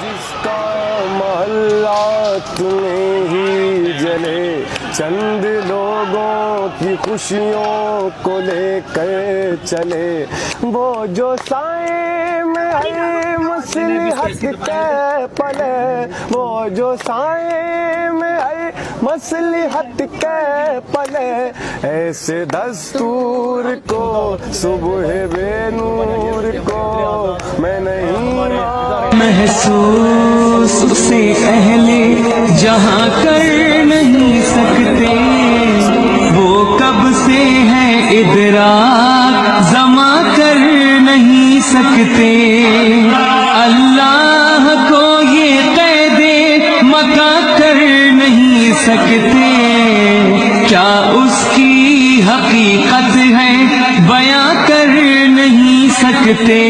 جس کا محلہ تمہیں ہی جلے، چند لوگوں کی خوشیوں کو لے کر چلے، وہ جو سائے میں ہے مصلحت کے پلے، وہ جو سائے میں ہے مصلحت کے پلے، ایسے دستور کو صبح بے نور کو میں نہیں محسوس اسے اہل جہاں کر نہیں سکتے، وہ کب سے ہے ادراک زما کر نہیں سکتے، اللہ کو یہ قید مکہ کر نہیں سکتے، کیا اس کی حقیقت ہے بیاں کر نہیں سکتے۔